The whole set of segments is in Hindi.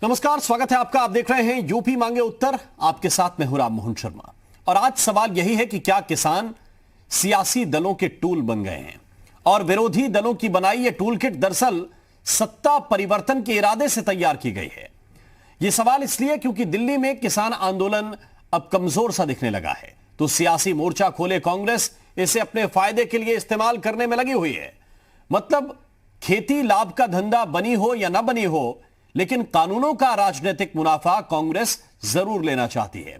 नमस्कार, स्वागत है आपका। आप देख रहे हैं यूपी मांगे उत्तर। आपके साथ में हूं राम मोहन शर्मा। और आज सवाल यही है कि क्या किसान सियासी दलों के टूल बन गए हैं और विरोधी दलों की बनाई ये टूल किट दरअसल सत्ता परिवर्तन के इरादे से तैयार की गई है। यह सवाल इसलिए क्योंकि दिल्ली में किसान आंदोलन अब कमजोर सा दिखने लगा है, तो सियासी मोर्चा खोले कांग्रेस इसे अपने फायदे के लिए इस्तेमाल करने में लगी हुई है। मतलब खेती लाभ का धंधा बनी हो या ना बनी हो, लेकिन कानूनों का राजनीतिक मुनाफा कांग्रेस जरूर लेना चाहती है।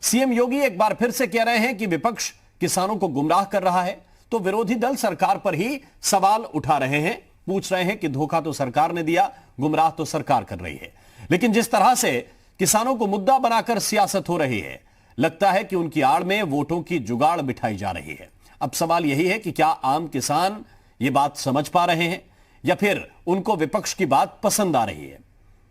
सीएम योगी एक बार फिर से कह रहे हैं कि विपक्ष किसानों को गुमराह कर रहा है, तो विरोधी दल सरकार पर ही सवाल उठा रहे हैं, पूछ रहे हैं कि धोखा तो सरकार ने दिया, गुमराह तो सरकार कर रही है। लेकिन जिस तरह से किसानों को मुद्दा बनाकर सियासत हो रही है, लगता है कि उनकी आड़ में वोटों की जुगाड़ बिठाई जा रही है। अब सवाल यही है कि क्या आम किसान ये बात समझ पा रहे हैं, या फिर उनको विपक्ष की बात पसंद आ रही है,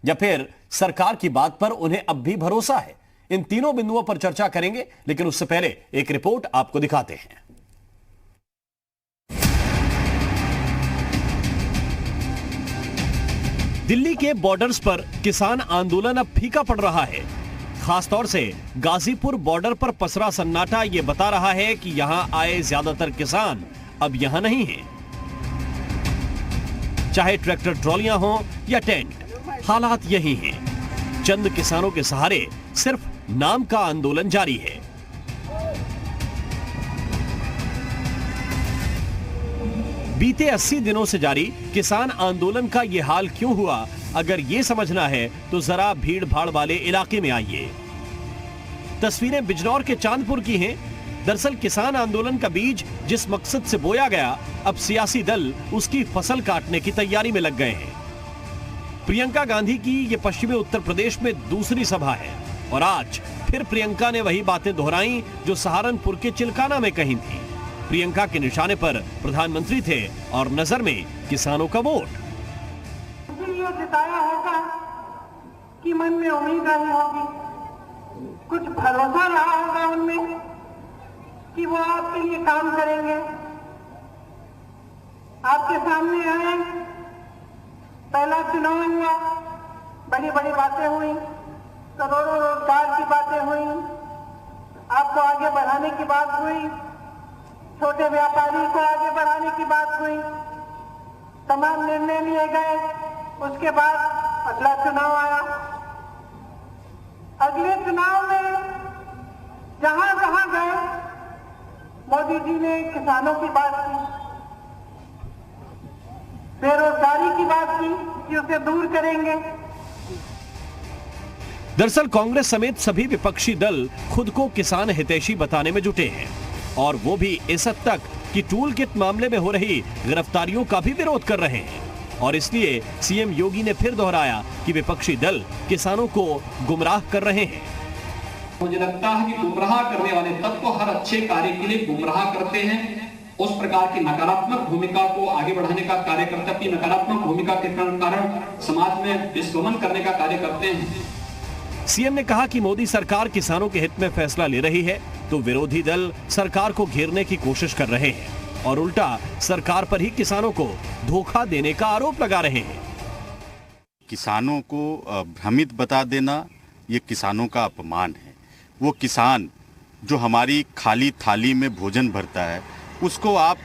या फिर सरकार की बात पर उन्हें अब भी भरोसा है। इन तीनों बिंदुओं पर चर्चा करेंगे, लेकिन उससे पहले एक रिपोर्ट आपको दिखाते हैं। दिल्ली के बॉर्डर्स पर किसान आंदोलन अब फीका पड़ रहा है। खासतौर से गाजीपुर बॉर्डर पर पसरा सन्नाटा ये बता रहा है कि यहां आए ज्यादातर किसान अब यहां नहीं हैं। चाहे ट्रैक्टर ट्रॉलियां हो या टेंट, हालात यही हैं। चंद किसानों के सहारे सिर्फ नाम का आंदोलन जारी है। बीते 80 दिनों से जारी किसान आंदोलन का यह हाल क्यों हुआ, अगर यह समझना है तो जरा भीड़ भाड़ वाले इलाके में आइए। तस्वीरें बिजनौर के चांदपुर की हैं। दरअसल किसान आंदोलन का बीज जिस मकसद से बोया गया, अब सियासी दल उसकी फसल काटने की तैयारी में लग गए हैं। प्रियंका गांधी की यह पश्चिमी उत्तर प्रदेश में दूसरी सभा है और आज फिर प्रियंका ने वही बातें दोहराई जो सहारनपुर के चिलकाना में कही थी। प्रियंका के निशाने पर प्रधानमंत्री थे और नजर में किसानों का वोट। ये जिताया होगा कि मन में उम्मीद रही होगी, कुछ भरोसा रहा होगा उनमें कि वो आपके लिए काम करेंगे। आपके सामने आए, पहला चुनाव हुआ, बड़ी बड़ी बातें हुई, करोड़ों रोजगार की बातें हुई, आपको आगे बढ़ाने की बात हुई, छोटे व्यापारी को आगे बढ़ाने की बात हुई, तमाम निर्णय लिए गए। उसके बाद अगला चुनाव आया। अगले चुनाव में जहां जहां गए, मोदी जी ने किसानों की बात की, बेरोजगारी की बात की कि उसे दूर करेंगे। दरअसल कांग्रेस समेत सभी विपक्षी दल खुद को किसान हितैषी बताने में जुटे हैं, और वो भी इस हद तक कि टूल किट मामले में हो रही गिरफ्तारियों का भी विरोध कर रहे हैं। और इसलिए सीएम योगी ने फिर दोहराया कि विपक्षी दल किसानों को गुमराह कर रहे हैं। मुझे लगता है कि गुमराह करने वाले तत्व हर अच्छे कार्य के लिए गुमराह करते हैं। उस प्रकार की नकारात्मक भूमिका को आगे बढ़ाने का कार्य करते हैं, नकारात्मक भूमिका के कारण समाज में विस्गमन करने का कार्य करते हैं। सीएम ने कहा कि मोदी सरकार किसानों के हित में फैसला ले रही है, तो विरोधी दल सरकार को घेरने की कोशिश कर रहे हैं और उल्टा सरकार पर ही किसानों को धोखा देने का आरोप लगा रहे हैं। किसानों को भ्रमित बता देना ये किसानों का अपमान है। वो किसान जो हमारी खाली थाली में भोजन भरता है, उसको आप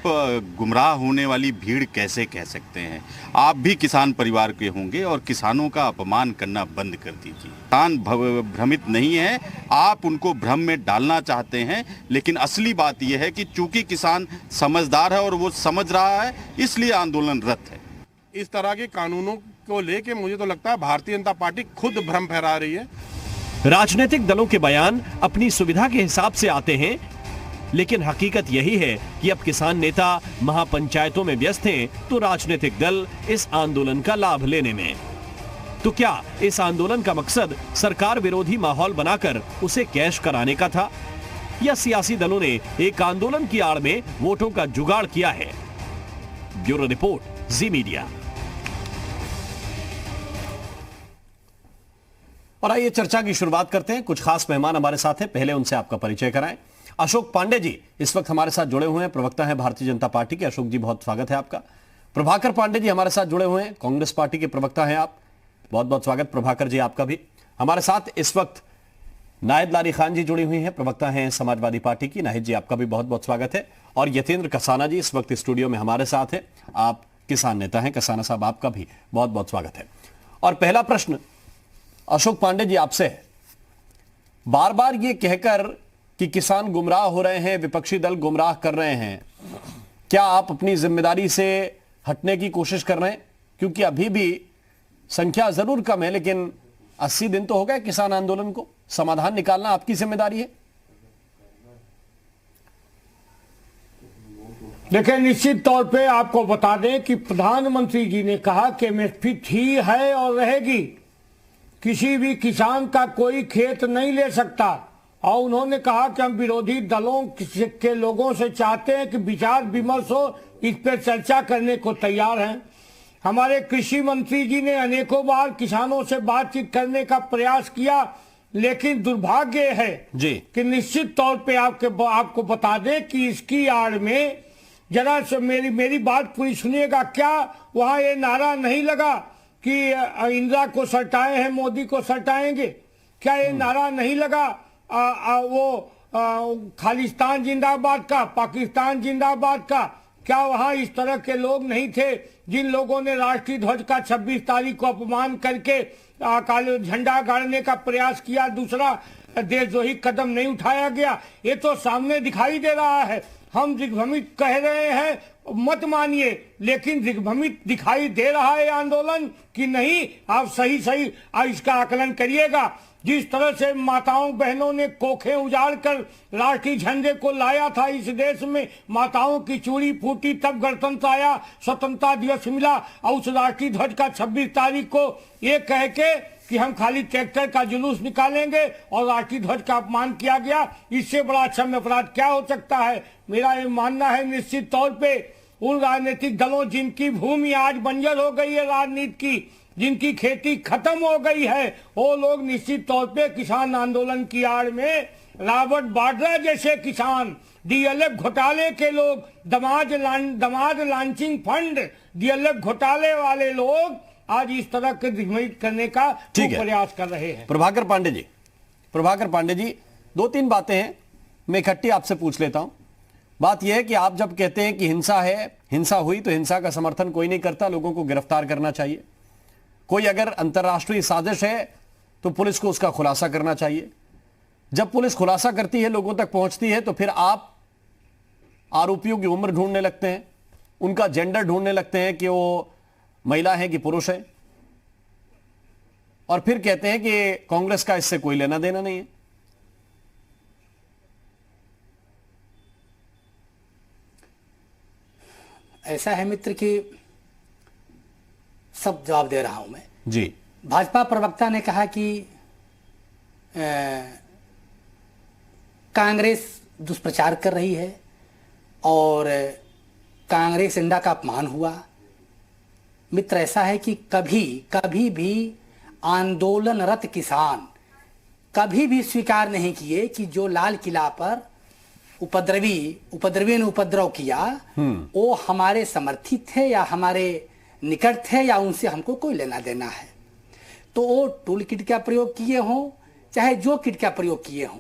गुमराह होने वाली भीड़ कैसे कह सकते हैं? आप भी किसान परिवार के होंगे और किसानों का अपमान करना बंद कर दीजिए। किसान भ्रमित नहीं है, आप उनको भ्रम में डालना चाहते हैं, लेकिन असली बात यह है कि चूंकि किसान समझदार है और वो समझ रहा है, इसलिए आंदोलनरत है। इस तरह के कानूनों को लेके मुझे तो लगता है भारतीय जनता पार्टी खुद भ्रम फैला रही है। राजनीतिक दलों के बयान अपनी सुविधा के हिसाब से आते हैं, लेकिन हकीकत यही है कि अब किसान नेता महापंचायतों में व्यस्त हैं, तो राजनीतिक दल इस आंदोलन का लाभ लेने में। तो क्या इस आंदोलन का मकसद सरकार विरोधी माहौल बनाकर उसे कैश कराने का था, या सियासी दलों ने एक आंदोलन की आड़ में वोटों का जुगाड़ किया है? ब्यूरो रिपोर्ट, जी मीडिया। और आइए चर्चा की शुरुआत करते हैं। कुछ खास मेहमान हमारे साथ हैं, पहले उनसे आपका परिचय कराएं। अशोक पांडे जी इस वक्त हमारे साथ जुड़े हुए हैं, प्रवक्ता हैं भारतीय जनता पार्टी के। अशोक जी बहुत स्वागत है आपका। प्रभाकर पांडे जी हमारे साथ जुड़े हुए हैं, कांग्रेस पार्टी के प्रवक्ता हैं आप। बहुत बहुत स्वागत। प्रभाकर जी आपका भी। हमारे साथ इस वक्त नाहिद लारी खान जी जुड़ी हुई हैं, प्रवक्ता हैं समाजवादी पार्टी की। नाहिद जी आपका भी बहुत बहुत स्वागत है। और यतेंद्र कसाना जी इस वक्त स्टूडियो में हमारे साथ हैं, आप किसान नेता हैं। कसाना साहब आपका भी बहुत बहुत स्वागत है। और पहला प्रश्न अशोक पांडे जी आपसे है। बार बार ये कहकर कि किसान गुमराह हो रहे हैं, विपक्षी दल गुमराह कर रहे हैं, क्या आप अपनी जिम्मेदारी से हटने की कोशिश कर रहे हैं? क्योंकि अभी भी संख्या जरूर कम है, लेकिन 80 दिन तो हो गए किसान आंदोलन को, समाधान निकालना आपकी जिम्मेदारी है। देखिए, निश्चित तौर पे आपको बता दें कि प्रधानमंत्री जी ने कहा कि एमएसपी थी, है और रहेगी। किसी भी किसान का कोई खेत नहीं ले सकता। और उन्होंने कहा कि हम विरोधी दलों के लोगों से चाहते हैं कि विचार विमर्श हो, इस पर चर्चा करने को तैयार हैं। हमारे कृषि मंत्री जी ने अनेकों बार किसानों से बातचीत करने का प्रयास किया, लेकिन दुर्भाग्य है जी कि निश्चित तौर पे आपको बता दें कि इसकी आड़ में जरा से मेरी बात पूरी सुनिएगा। क्या वहां ये नारा नहीं लगा कि इंदिरा को सटाए हैं, मोदी को सटाएंगे? क्या ये नारा नहीं लगा खालिस्तान जिंदाबाद का, पाकिस्तान जिंदाबाद का? क्या वहां इस तरह के लोग नहीं थे जिन लोगों ने राष्ट्रीय ध्वज का 26 तारीख को अपमान करके काले झंडा गाड़ने का प्रयास किया? दूसरा देशद्रोही कदम नहीं उठाया गया? ये तो सामने दिखाई दे रहा है। हम दिग्भ्रमित कह रहे हैं, मत मानिए, लेकिन दिग्भ्रमित दिखाई दे रहा है आंदोलन कि नहीं? आप सही इसका आकलन करिएगा। जिस तरह से माताओं बहनों ने कोखें उजाड़ कर राष्ट्रीय झंडे को लाया था इस देश में, माताओं की चूड़ी फूटी तब गणतंत्र आया, स्वतंत्रता दिवस मिला। और उस राष्ट्रीय ध्वज का 26 तारीख को ये कह के कि हम खाली ट्रैक्टर का जुलूस निकालेंगे और राष्ट्रीय ध्वज का अपमान किया गया, इससे बड़ा क्षम्य अपराध क्या हो सकता है? मेरा ये मानना है निश्चित तौर पे उन राजनीतिक दलों जिनकी भूमि आज बंजर हो गई है राजनीति की, जिनकी खेती खत्म हो गई है, वो लोग निश्चित तौर पे किसान आंदोलन की आड़ में रॉबर्ट वाड्रा जैसे किसान, डीएलएफ घोटाले के लोग, दमाद लॉन्चिंग फंड, डीएलएफ घोटाले वाले लोग आज इस तरह के दिग्भ्रमित करने का प्रयास कर रहे हैं। प्रभाकर पांडे जी, 2-3 बातें हैं, मैं इकट्ठी आपसे पूछ लेता हूं। बात यह है कि आप जब कहते हैं कि हिंसा है, हिंसा हुई, तो हिंसा का समर्थन कोई नहीं करता, लोगों को गिरफ्तार करना चाहिए। कोई अगर अंतर्राष्ट्रीय साजिश है तो पुलिस को उसका खुलासा करना चाहिए। जब पुलिस खुलासा करती है, लोगों तक पहुंचती है, तो फिर आप आरोपियों की उम्र ढूंढने लगते हैं, उनका जेंडर ढूंढने लगते हैं कि वो महिला है कि पुरुष है, और फिर कहते हैं कि कांग्रेस का इससे कोई लेना देना नहीं है। ऐसा है मित्र कि सब जवाब दे रहा हूं मैं जी। भाजपा प्रवक्ता ने कहा कि कांग्रेस दुष्प्रचार कर रही है और कांग्रेस इंडा का अपमान हुआ। मित्र, ऐसा है कि कभी भी आंदोलनरत किसान कभी भी स्वीकार नहीं किए कि जो लाल किला पर उपद्रवी ने उपद्रव किया वो हमारे समर्थित थे या हमारे निकट थे या उनसे हमको कोई लेना देना है। तो वो टूल किट का प्रयोग किए हों, चाहे जो किट का प्रयोग किए हों,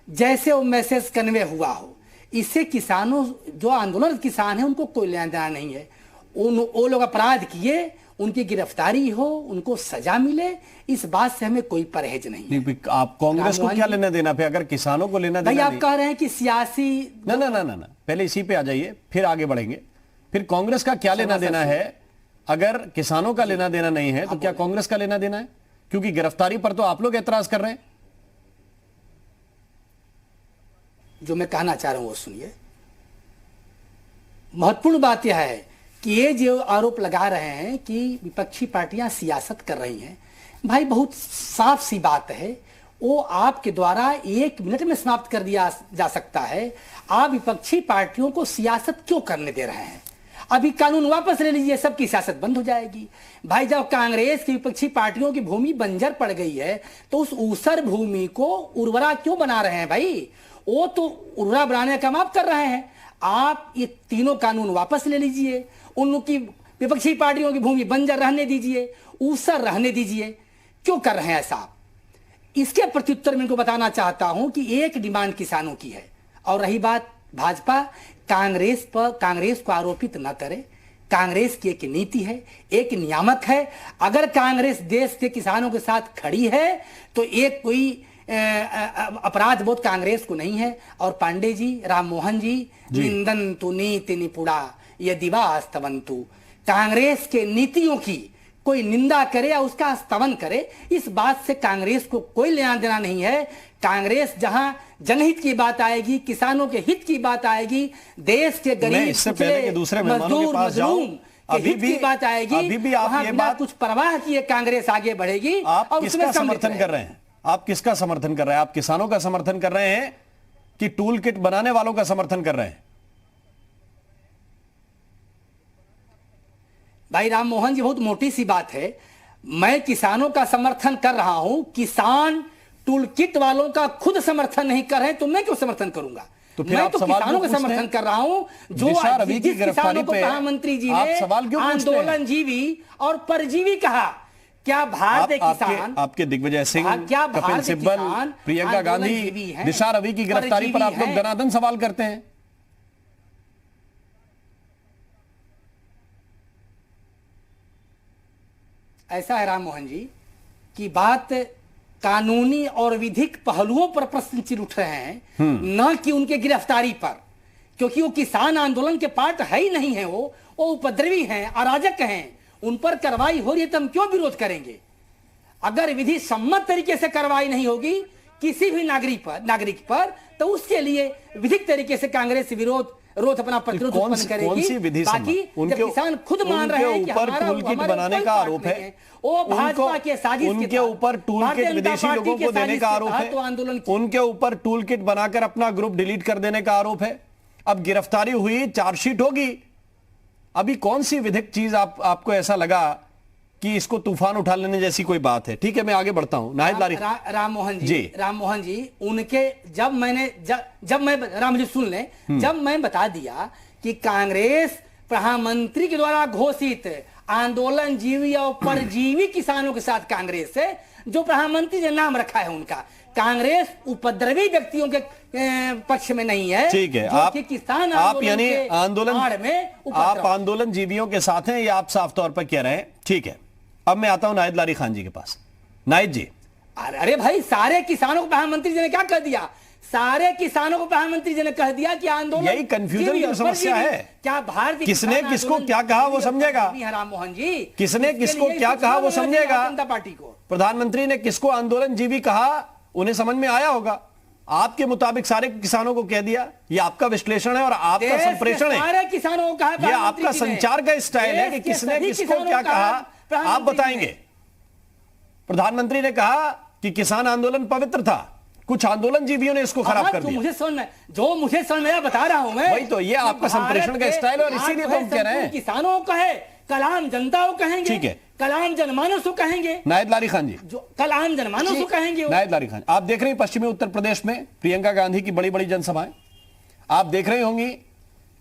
जैसे वो मैसेज कन्वे हुआ हो, इससे किसानों, जो आंदोलन किसान हैं, उनको कोई लेना देना नहीं है। वो लोग अपराध किए, उनकी गिरफ्तारी हो, उनको सजा मिले, इस बात से हमें कोई परहेज नहीं। आप कांग्रेस को क्या लेना देना पे? अगर किसानों को लेना देना, भाई आप कह रहे हैं कि सियासी ना, पहले इसी पे आ जाइए, फिर आगे बढ़ेंगे। फिर कांग्रेस का क्या लेना देना है? अगर किसानों का लेना देना नहीं है तो क्या कांग्रेस का लेना देना है? क्योंकि गिरफ्तारी पर तो आप लोग एतराज कर रहे हैं। जो मैं कहना चाह रहा हूं वो सुनिए। महत्वपूर्ण बात यह है कि ये जो आरोप लगा रहे हैं कि विपक्षी पार्टियां सियासत कर रही हैं, भाई बहुत साफ सी बात है, वो आपके द्वारा 1 मिनट में समाप्त कर दिया जा सकता है। आप विपक्षी पार्टियों को सियासत क्यों करने दे रहे हैं? अभी कानून वापस ले लीजिए, सबकी सियासत बंद हो जाएगी। भाई जब कांग्रेस की विपक्षी पार्टियों की भूमि बंजर पड़ गई है तो उस ऊसर भूमि को उर्वरा क्यों बना रहे हैं? भाई वो तो उर्वरा बनाने का काम आप कर रहे हैं। आप ये तीनों कानून वापस ले लीजिए, उनकी विपक्षी पार्टियों की भूमि बंजर रहने दीजिए, ऊसर रहने दीजिए, क्यों कर रहे हैं ऐसा? इसके प्रत्युत्तर में इनको बताना चाहता हूं कि एक डिमांड किसानों की है। और रही बात भाजपा, कांग्रेस पर, कांग्रेस को आरोपित न करे। कांग्रेस की एक नीति है, एक नियामक है। अगर कांग्रेस देश के किसानों के साथ खड़ी है तो एक कोई अपराध बोध कांग्रेस को नहीं है। और पांडे जी, राम मोहन जी, निंदन्तु नीति निपुड़ा यदि वा स्तवन्तु, कांग्रेस के नीतियों की कोई निंदा करे या उसका स्तवन करे, इस बात से कांग्रेस को कोई लेना देना नहीं है। कांग्रेस जहां जनहित की बात आएगी, किसानों के हित की बात आएगी, देश के गरीब मजदूर मजलूम के हित की बात आएगी, अभी भी आप ये बात कुछ परवाह किए कांग्रेस आगे बढ़ेगी। आप किसका समर्थन कर रहे हैं? आप किसका समर्थन कर रहे हैं? आप किसानों का समर्थन कर रहे हैं कि टूल किट बनाने वालों का समर्थन कर रहे हैं? भाई राम मोहन जी, बहुत मोटी सी बात है। मैं किसानों का समर्थन कर रहा हूं, किसान टूल किट वालों का खुद समर्थन नहीं कर रहे, तो मैं क्यों समर्थन करूंगा? तो फिर मैं आप तो सवाल किसानों का क्यों समर्थन कर रहा हूं जो दिशा रवि की गिरफ्तारी पे प्रधानमंत्री जी आप ने सवाल क्यों पूछते हैं? आंदोलनजीवी और परजीवी कहा। क्या भारतीय किसान, आपके दिग्विजय सिंह, क्या कपिल भारतीय सिब्बल, किसान प्रियंका गांधी, आंदोलनजीवी हैं, दिशा रवि की गिरफ्तारी पर आप लोग परजीवी हैं? दनादन सवाल करते हैं। ऐसा है राम मोहन जी कि बात कानूनी और विधिक पहलुओं पर प्रश्न चिन्ह उठ रहे हैं, न कि उनके गिरफ्तारी पर, क्योंकि वो किसान आंदोलन के पार्ट है ही नहीं है। वो उपद्रवी हैं, अराजक हैं, उन पर कार्रवाई हो रही है तो हम क्यों विरोध करेंगे? अगर विधि सम्मत तरीके से कार्रवाई नहीं होगी किसी भी नागरिक पर तो उसके लिए विधिक तरीके से कांग्रेस विरोध अपना प्रतिरोध उत्पन्न करेगी। कौन सी विधि बाकी जब किसान खुद मान रहे हैं कि हमारा टूल किट बनाने का आरोप है, वो भाजपा के साजिश उनके ऊपर टूल किट विदेशी लोगों को देने का आरोप है, उनके ऊपर टूल किट बनाकर अपना ग्रुप डिलीट कर देने का आरोप है। अब गिरफ्तारी हुई, चार्जशीट होगी। अभी कौन सी विधिक चीज आपको ऐसा लगा कि इसको तूफान उठा लेने जैसी कोई बात है? ठीक है, मैं आगे बढ़ता हूं। नाहिद लारी राम मोहन जी उनके जब मैं राम जी सुन ले, जब मैं बता दिया कि कांग्रेस प्रधानमंत्री के द्वारा घोषित आंदोलनजीवी और परजीवी किसानों के साथ कांग्रेस है, जो प्रधानमंत्री ने नाम रखा है उनका, कांग्रेस उपद्रवी व्यक्तियों के पक्ष में नहीं है। ठीक है, आप यानी आप आंदोलन जीवियों के साथ हैं, ये आप साफ तौर पर कह रहे हैं। ठीक है, अब मैं आता हूं नाहिद लारी खान जी के पास। नाहिद जी, अरे भाई, सारे किसानों को प्रधानमंत्री जी ने क्या कह दिया? सारे किसानों को प्रधानमंत्री जी ने कह दिया कि आंदोलन, यही कंफ्यूजन की समस्या है। क्या भारतीय किसने किसको क्या कहा वो समझेगा? राम मोहन जी, किसने किसको क्या कहा वो समझेगा? जनता पार्टी को प्रधानमंत्री ने किसको आंदोलन जीवी कहा, उन्हें समझ में आया होगा। आपके मुताबिक सारे किसानों को कह दिया। ये आपका विश्लेषण है और आपका संप्रेषण है। सारे किसानों को कहा, ये आपका संचार का स्टाइल है कि किसने किसको क्या कहा आप बताएंगे। प्रधानमंत्री ने कहा कि किसान आंदोलन पवित्र था, कुछ आंदोलन जीवियों ने इसको खराब कर दिया। मुझे समझ में बता रहा हूं मैं, वही तो, ये आपका संप्रेषण का स्टाइल है और इसीलिए तो हम कह रहे हैं किसानों को कहे, कलाम जनता को कहेंगे। ठीक है, कलाम जनमानस को कहेंगे। नाहिद लारी खान जी, जो कलाम जनमानस को कहेंगे। नाहिद लारी खान, आप देख रहे हैं पश्चिमी उत्तर प्रदेश में प्रियंका गांधी की बड़ी बड़ी जनसभाएं। आप देख रहे होंगे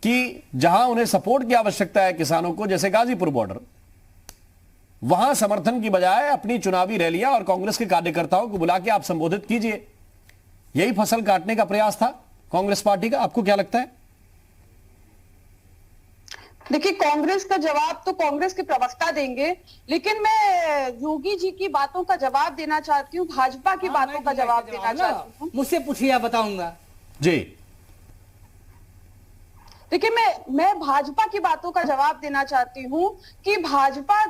कि जहां उन्हें सपोर्ट की आवश्यकता है किसानों को, जैसे गाजीपुर बॉर्डर, वहां समर्थन की बजाय अपनी चुनावी रैलियां और कांग्रेस के कार्यकर्ताओं को बुला के आप संबोधित कीजिए। यही फसल काटने का प्रयास था कांग्रेस पार्टी का। आपको क्या लगता है? देखिए, कांग्रेस का जवाब तो कांग्रेस के प्रवक्ता देंगे, लेकिन मैं योगी जी की बातों का जवाब देना चाहती हूँ, भाजपा की बातों का जवाब देना चाहती हूँ। मुझसे पूछिए, बताऊंगा जी। देखिए, मैं भाजपा की बातों का जवाब देना चाहती हूँ कि भाजपा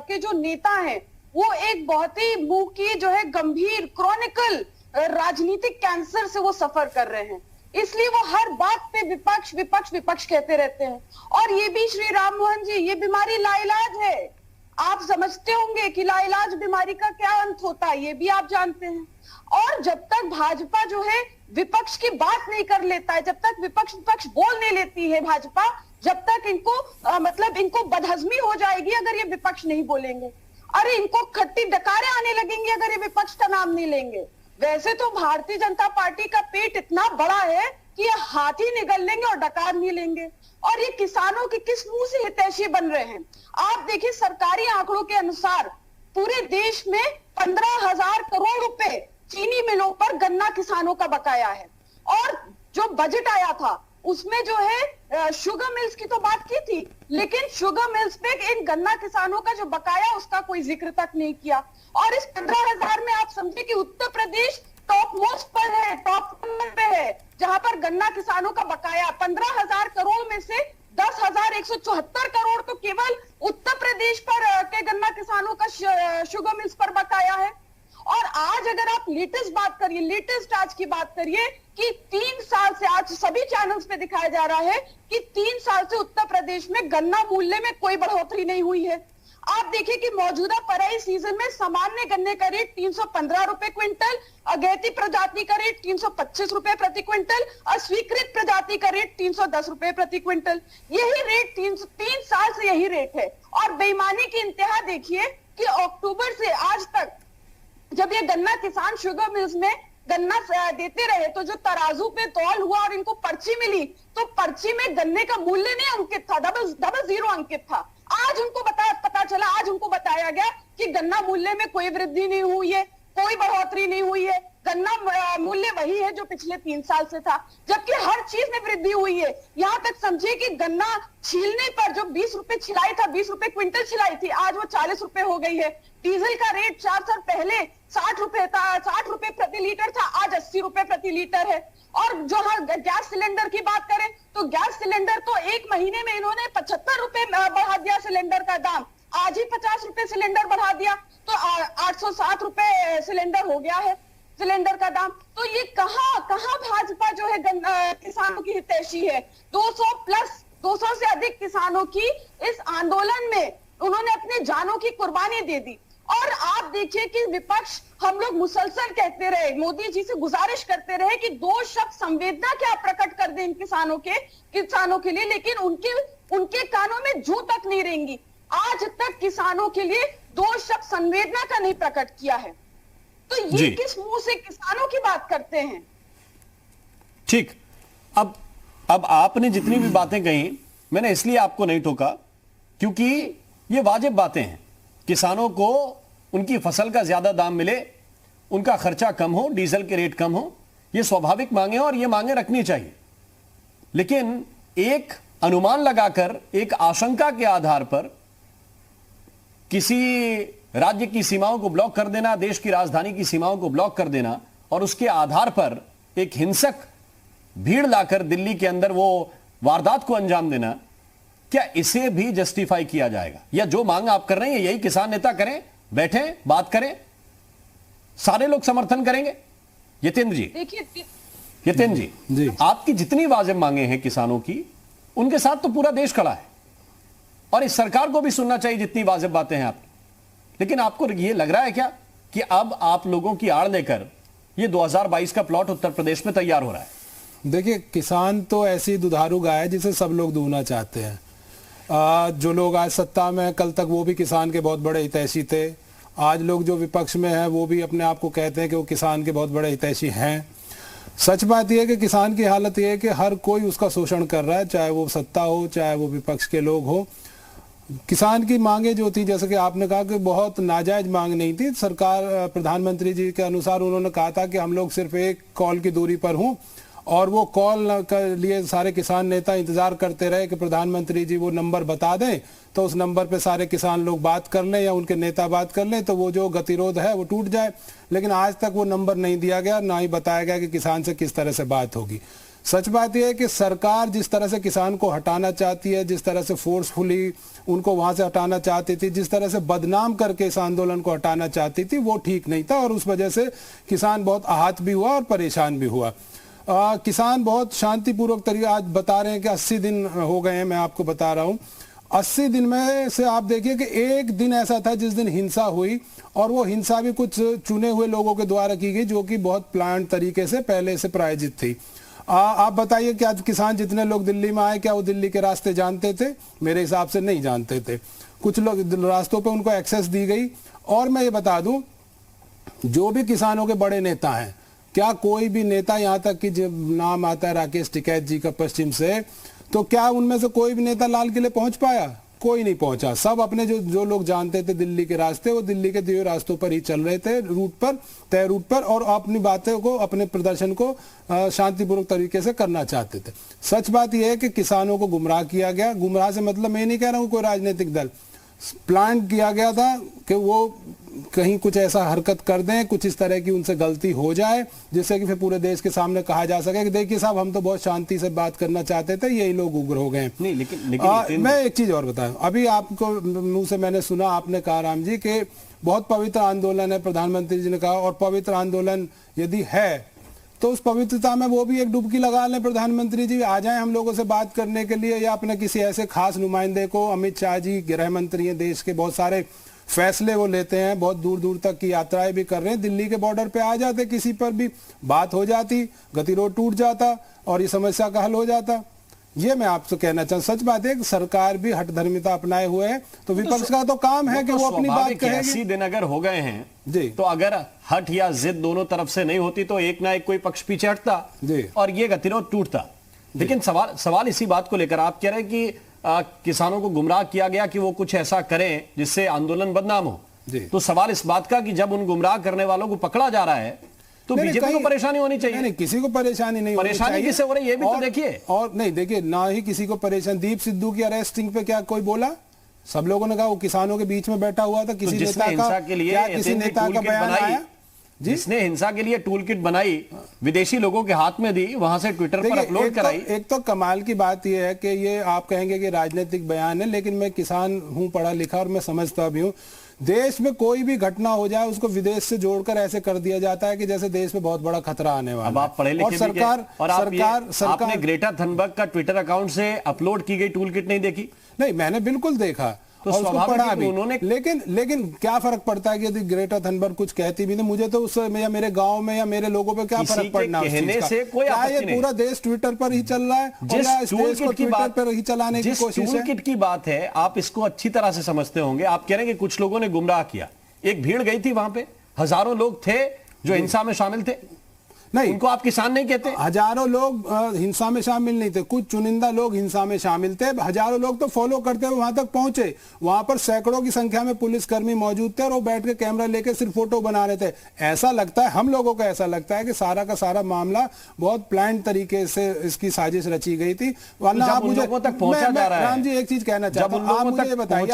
के जो नेता हैं वो एक बहुत ही मुंह की जो है गंभीर क्रॉनिकल राजनीतिक कैंसर से वो सफर कर रहे हैं, इसलिए वो हर बात पे विपक्ष विपक्ष विपक्ष कहते रहते हैं। और ये भी श्री राम मोहन जी, ये बीमारी लाइलाज है। आप समझते होंगे कि लाइलाज बीमारी का क्या अंत होता है, ये भी आप जानते हैं। और जब तक भाजपा जो है विपक्ष की बात नहीं कर लेता है, जब तक विपक्ष बोल नहीं लेती है भाजपा, जब तक इनको इनको बदहजमी हो जाएगी अगर ये विपक्ष नहीं बोलेंगे। अरे, इनको खट्टी डकारें आने लगेंगी अगर ये विपक्ष का नाम नहीं लेंगे। वैसे तो भारतीय जनता पार्टी का पेट इतना बड़ा है कि ये हाथी निगल लेंगे और डकार नहीं लेंगे। और ये किसानों के किस मुंह से हितैषी बन रहे हैं? आप देखिए, सरकारी आंकड़ों के अनुसार पूरे देश में 15,000 करोड़ रुपए चीनी मिलों पर गन्ना किसानों का बकाया है। और जो बजट आया था उसमें जो है शुगर मिल्स की तो बात की थी, लेकिन शुगर मिल्स पे इन गन्ना किसानों का जो बकाया उसका कोई जिक्र तक नहीं किया। और इस 15,000 में आप समझे कि उत्तर प्रदेश टॉप मोस्ट पर है, टॉप नंबर पे है, जहां पर गन्ना किसानों का बकाया 15,000 करोड़ में से 10,174 करोड़ तो केवल उत्तर प्रदेश पर के गन्ना किसानों का शुगर मिल्स पर बकाया है। और आज अगर आप लेटेस्ट बात करिए, लेटेस्ट आज की बात करिए कि 3 साल से, आज सभी चैनल्स पे दिखाया जा रहा है कि 3 साल से उत्तर प्रदेश में गन्ना मूल्य में कोई बढ़ोतरी नहीं हुई है। आप देखिए कि मौजूदा पराई सीजन में सामान्य गन्ने का रेट 315 रुपए क्विंटल, अगैती प्रजाति का रेट 325 रुपए प्रति क्विंटल और स्वीकृत प्रजाति का रेट 310 रुपए प्रति क्विंटल। यही रेट 3 साल से यही रेट है। और बेईमानी की इंतहा देखिए कि अक्टूबर से आज तक जब ये गन्ना किसान शुगर मिल्स में गन्ना देते रहे तो जो तराजू पे तौल हुआ और इनको पर्ची मिली तो पर्ची में गन्ने का मूल्य नहीं अंकित था, डबल जीरो अंकित था। आज उनको पता चला, आज उनको बताया गया कि गन्ना मूल्य में कोई वृद्धि नहीं हुई है, कोई बढ़ोतरी नहीं हुई है, गन्ना मूल्य वही है जो पिछले 3 साल से था, जबकि हर चीज में वृद्धि हुई है। यहां तक समझिए कि गन्ना छीलने पर जो 20 रुपए छिलाई था, 20 रुपए क्विंटल छिलाई थी, आज वो 40 रुपए हो गई है। डीजल का रेट 4 साल पहले 60 रुपए था, 60 रुपए प्रति लीटर था, आज 80 रुपए प्रति लीटर है। और जो गैस सिलेंडर की बात करें तो गैस सिलेंडर तो 1 महीने में इन्होंने 75 रुपए बढ़ा दिया सिलेंडर का दाम, आज ही 50 रुपए सिलेंडर बढ़ा दिया तो 807 रुपए सिलेंडर हो गया है सिलेंडर का दाम। तो ये कहां भाजपा जो है किसानों की हितैषी है? 200 से अधिक किसानों की इस आंदोलन में उन्होंने अपने जानों की कुर्बानी दे दी। और आप देखिए कि विपक्ष, हम लोग मुसलसल कहते रहे, मोदी जी से गुजारिश करते रहे कि 2 शब्द संवेदना क्या प्रकट कर दें इन किसानों के लिए, लेकिन उनके कानों में जूं तक नहीं रेंगी। आज तक किसानों के लिए 2 शब्द संवेदना का नहीं प्रकट किया है। तो ये किस मुंह से किसानों की बात करते हैं? ठीक, अब आपने जितनी भी बातें कही मैंने इसलिए आपको नहीं टोका क्योंकि ये वाजिब बातें हैं। किसानों को उनकी फसल का ज्यादा दाम मिले, उनका खर्चा कम हो, डीजल के रेट कम हो, ये स्वाभाविक मांगे और ये मांगे रखनी चाहिए। लेकिन एक अनुमान लगाकर, एक आशंका के आधार पर किसी राज्य की सीमाओं को ब्लॉक कर देना, देश की राजधानी की सीमाओं को ब्लॉक कर देना और उसके आधार पर एक हिंसक भीड़ लाकर दिल्ली के अंदर वो वारदात को अंजाम देना, क्या इसे भी जस्टिफाई किया जाएगा? या जो मांग आप कर रहे हैं यही किसान नेता करें, बैठें, बात करें, सारे लोग समर्थन करेंगे? यतेंद्र जी, यतेंद्र जी, आपकी जितनी वाजिब मांगे हैं किसानों की, उनके साथ तो पूरा देश खड़ा है और इस सरकार को भी सुनना चाहिए जितनी वाजिब बातें हैं आपकी। लेकिन आपको ये लग रहा है क्या कि अब आप लोगों की आड़ लेकर ये 2022 का प्लॉट उत्तर प्रदेश में तैयार हो रहा है? देखिए, किसान तो ऐसी दुधारू गाय है जिसे सब लोग दूना चाहते हैं। जो लोग आज सत्ता में हैं, कल तक वो भी किसान के बहुत बड़े हितैषी थे। आज लोग जो विपक्ष में हैं वो भी अपने आप को कहते हैं कि वो किसान के बहुत बड़े हितैषी हैं। सच बात यह है कि किसान की हालत यह है कि हर कोई उसका शोषण कर रहा है, चाहे वो सत्ता हो, चाहे वो विपक्ष के लोग हो। किसान की मांगे जो थी, जैसे कि आपने कहा कि बहुत नाजायज मांग नहीं थी। सरकार, प्रधानमंत्री जी के अनुसार उन्होंने कहा था कि हम लोग सिर्फ एक कॉल की दूरी पर हों और वो कॉल के लिए सारे किसान नेता इंतजार करते रहे कि प्रधानमंत्री जी वो नंबर बता दें तो उस नंबर पे सारे किसान लोग बात कर लें या उनके नेता बात कर लें तो वो जो गतिरोध है वो टूट जाए। लेकिन आज तक वो नंबर नहीं दिया गया, ना ही बताया गया कि किसान से किस तरह से बात होगी। सच बात यह है कि सरकार जिस तरह से किसान को हटाना चाहती है, जिस तरह से फोर्सफुली उनको वहां से हटाना चाहती थी, जिस तरह से बदनाम करके इस आंदोलन को हटाना चाहती थी, वो ठीक नहीं था और उस वजह से किसान बहुत आहत भी हुआ और परेशान भी हुआ। किसान बहुत शांतिपूर्वक तरीके, आज बता रहे हैं कि 80 दिन हो गए हैं, मैं आपको बता रहा हूं 80 दिन में से आप देखिए कि एक दिन ऐसा था जिस दिन हिंसा हुई और वो हिंसा भी कुछ चुने हुए लोगों के द्वारा की गई जो कि बहुत प्लान तरीके से पहले से प्रायोजित थी। आप बताइए कि आज किसान जितने लोग दिल्ली में आए, क्या वो दिल्ली के रास्ते जानते थे? मेरे हिसाब से नहीं जानते थे। कुछ लोग रास्तों पे उनको एक्सेस दी गई। और मैं ये बता दूं, जो भी किसानों के बड़े नेता हैं क्या कोई भी नेता, यहाँ तक कि जब नाम आता है राकेश टिकैत जी का पश्चिम से, तो क्या उनमें से कोई भी नेता लाल किले पहुंच पाया? कोई नहीं पहुंचा। सब अपने जो लोग जानते थे दिल्ली के रास्ते, वो दिल्ली के दिए रास्तों पर ही चल रहे थे, तय रूट पर, और अपनी बातें को, अपने प्रदर्शन को शांतिपूर्वक तरीके से करना चाहते थे। सच बात यह है कि किसानों को गुमराह किया गया। गुमराह से मतलब मैं नहीं कह रहा हूं कोई राजनीतिक दल, प्लान किया गया था कि वो कहीं कुछ ऐसा हरकत कर दें, कुछ इस तरह की उनसे गलती हो जाए, जिससे कि फिर पूरे देश के सामने कहा जा सके कि देखिए साहब, हम तो बहुत शांति से बात करना चाहते थे, यही लोग उग्र हो गए। नहीं, लेकिन मैं एक चीज और बताऊं, अभी आपको मुंह से मैंने सुना, आपने कहा राम जी कि बहुत पवित्र आंदोलन है, प्रधानमंत्री जी ने कहा, और पवित्र आंदोलन यदि है तो उस पवित्रता में वो भी एक डुबकी लगा लें। प्रधानमंत्री जी आ जाएं हम लोगों से बात करने के लिए, या अपने किसी ऐसे खास नुमाइंदे को, अमित शाह जी गृह मंत्री हैं, देश के बहुत सारे फैसले वो लेते हैं, बहुत दूर दूर तक की यात्राएं भी कर रहे हैं, दिल्ली के बॉर्डर पे आ जाते, किसी पर भी बात हो जाती, गतिरोध टूट जाता और ये समस्या का हल हो जाता। ये मैं आपसे कहना चाहूँ। सच बात है कि सरकार भी हठधर्मिता अपनाए हुए है, तो विपक्ष का तो काम है कि वो अपनी बात कहेगी। ऐसी दिन अगर हो गए हैं जी, तो अगर हट या जिद दोनों तरफ से नहीं होती तो एक ना एक कोई पक्ष पीछे हटता जी, और ये गतिरोध टूटता। लेकिन सवाल इसी बात को लेकर आप कह रहे हैं कि किसानों को गुमराह किया गया कि वो कुछ ऐसा करें जिससे आंदोलन बदनाम हो। तो सवाल इस बात का कि जब उन गुमराह करने वालों को पकड़ा जा रहा है तो बीजेपी को परेशानी होनी चाहिए। नहीं, किसी को परेशानी नहीं, परेशानी किससे हो रही है ये भी तो देखिए। और नहीं देखिए, ना ही किसी को परेशान। दीप सिद्धू की अरेस्टिंग पे क्या कोई बोला? सब लोगों ने कहा वो किसानों के बीच में बैठा हुआ था। किसी नेता का बयान आया जिसने हिंसा के लिए टूल किट बनाई, विदेशी लोगों के हाथ में दी, वहां से ट्विटर पर अपलोड कराई। एक तो कमाल की बात यह है कि ये आप कहेंगे कि राजनीतिक बयान है, लेकिन मैं किसान हूं, पढ़ा लिखा, और मैं समझता भी हूं, देश में कोई भी घटना हो जाए उसको विदेश से जोड़कर ऐसे कर दिया जाता है कि जैसे देश में बहुत बड़ा खतरा आने वाला है। अब आप पढ़े लिखे और सरकार आपने ग्रेटा थनबर्ग का ट्विटर अकाउंट से अपलोड की गई टूल किट नहीं देखी? नहीं, मैंने बिल्कुल देखा तो और उसको पढ़ा भी। उन्होंने लेकिन क्या फर्क पड़ता है कि यदि ग्रेटा थनबर्ग कुछ कहती भी नहीं, मुझे तो उस या मेरे गांव में या मेरे लोगों पे क्या फर्क पड़ना है? कहने से कोई आपत्ति नहीं। पूरा देश ट्विटर पर ही चल रहा है, जिस टूल किट की बात पर ही चलाने की कोशिश है। टूल किट की बात है, आप इसको अच्छी तरह से समझते होंगे। आप कह रहे हैं कि कुछ लोगों ने गुमराह किया, एक भीड़ गई थी वहां पे, हजारों लोग थे जो हिंसा में शामिल थे। नहीं, उनको आप किसान नहीं कहते? हजारों लोग हिंसा में शामिल नहीं थे, कुछ चुनिंदा लोग हिंसा में शामिल थे। हजारों लोग तो फॉलो करते हुए वहां तक पहुंचे। वहां पर सैकड़ों की संख्या में पुलिसकर्मी मौजूद थे और वो बैठ के कैमरा लेके सिर्फ फोटो बना रहे थे। ऐसा लगता है, हम लोगों को ऐसा लगता है कि सारा का सारा मामला बहुत प्लान तरीके से इसकी साजिश रची गई थी। वरना आप मुझे राम जी एक चीज कहना चाहता हूँ, आप मुझे बताइए,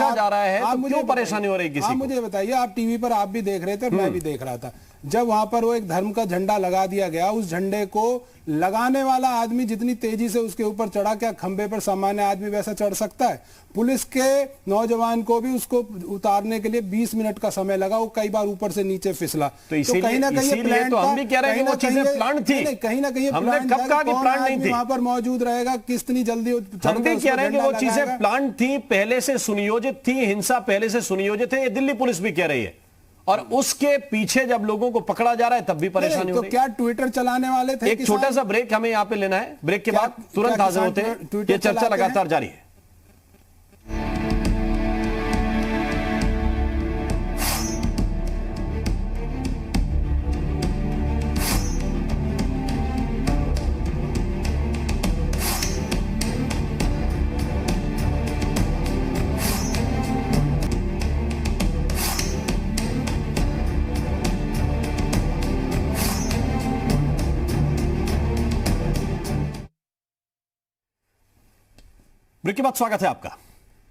आप मुझे परेशानी हो रही है? आप मुझे बताइए, आप टीवी पर आप भी देख रहे थे और मैं भी देख रहा था, जब वहां पर वो एक धर्म का झंडा लगा दिया गया, उस झंडे को लगाने वाला आदमी जितनी तेजी से उसके ऊपर चढ़ा, क्या खंबे पर सामान्य आदमी वैसा चढ़ सकता है? पुलिस के नौजवान को भी उसको उतारने के लिए 20 मिनट का समय लगा, वो कई बार ऊपर से नीचे फिसला। तो कहीं ना कहीं प्लान, तो हम भी कह रहे हैं कि वो चीजें प्लान थी। कहीं ना कहीं हमने कब कहा कि प्लान नहीं थी? वहां पर मौजूद रहेगा, कितनी जल्दी हम भी कह रहे हैं कि वो चीजें प्लान थी, पहले से सुनियोजित थी, हिंसा पहले से सुनियोजित है, ये दिल्ली पुलिस भी कह रही है। और उसके पीछे जब लोगों को पकड़ा जा रहा है तब भी परेशानी हो रही है। तो क्या ट्विटर चलाने वाले थे? एक छोटा सा ब्रेक हमें यहां पे लेना है, ब्रेक के बाद तुरंत हाजिर होते हैं। ये चर्चा लगातार जारी है। ब्रेक के बाद स्वागत है आपका।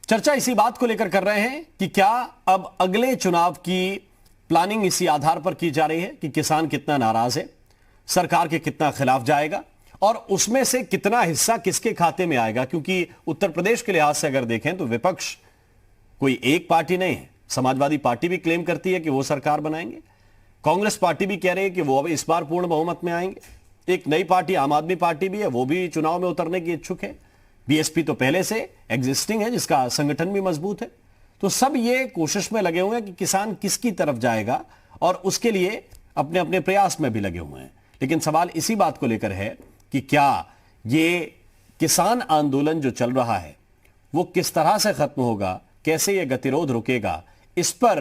चर्चा इसी बात को लेकर कर रहे हैं कि क्या अब अगले चुनाव की प्लानिंग इसी आधार पर की जा रही है कि किसान कितना नाराज है, सरकार के कितना खिलाफ जाएगा और उसमें से कितना हिस्सा किसके खाते में आएगा। क्योंकि उत्तर प्रदेश के लिहाज से अगर देखें तो विपक्ष कोई एक पार्टी नहीं है। समाजवादी पार्टी भी क्लेम करती है कि वो सरकार बनाएंगे, कांग्रेस पार्टी भी कह रही है कि वो अब इस बार पूर्ण बहुमत में आएंगे, एक नई पार्टी आम आदमी पार्टी भी है, वो भी चुनाव में उतरने की इच्छुक है, बीएसपी तो पहले से एग्जिस्टिंग है जिसका संगठन भी मजबूत है। तो सब ये कोशिश में लगे हुए हैं कि किसान किसकी तरफ जाएगा और उसके लिए अपने अपने प्रयास में भी लगे हुए हैं। लेकिन सवाल इसी बात को लेकर है कि क्या ये किसान आंदोलन जो चल रहा है वो किस तरह से खत्म होगा, कैसे ये गतिरोध रुकेगा, इस पर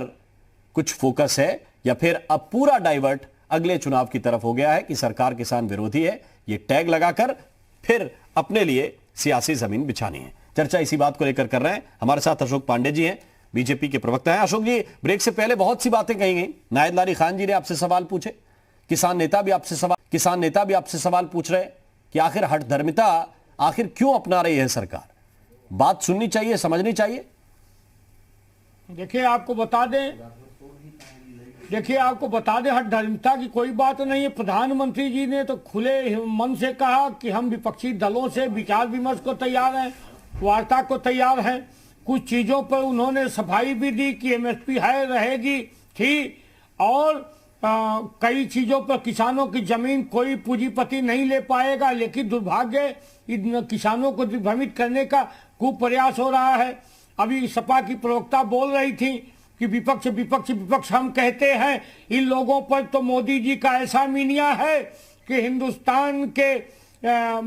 कुछ फोकस है या फिर अब पूरा डाइवर्ट अगले चुनाव की तरफ हो गया है कि सरकार किसान विरोधी है, ये टैग लगाकर फिर अपने लिए सियासी जमीन बिछानी है। चर्चा इसी बात को लेकर कर रहे हैं। हमारे साथ अशोक पांडे जी हैं, बीजेपी के प्रवक्ता हैं। अशोक जी, ब्रेक से पहले बहुत सी बातें कही गई। नायद लारी खान जी ने आपसे सवाल पूछे, किसान नेता भी आपसे सवाल पूछ रहे कि आखिर हठधर्मिता आखिर क्यों अपना रही है सरकार। बात सुननी चाहिए, समझनी चाहिए। देखिए आपको बता दें हठधर्मिता की कोई बात नहीं है। प्रधानमंत्री जी ने तो खुले मन से कहा कि हम विपक्षी दलों से विचार विमर्श को तैयार हैं, वार्ता को तैयार हैं। कुछ चीजों पर उन्होंने सफाई भी दी कि एमएसपी है, रहेगी, थी, और कई चीजों पर किसानों की जमीन कोई पूंजीपति नहीं ले पाएगा। लेकिन दुर्भाग्य इन किसानों को दिग्भ्रमित करने का खूब प्रयास हो रहा है। अभी सपा की प्रवक्ता बोल रही थी कि विपक्ष विपक्ष विपक्ष हम कहते हैं। इन लोगों पर तो मोदी जी का ऐसा मीनिया है कि हिंदुस्तान के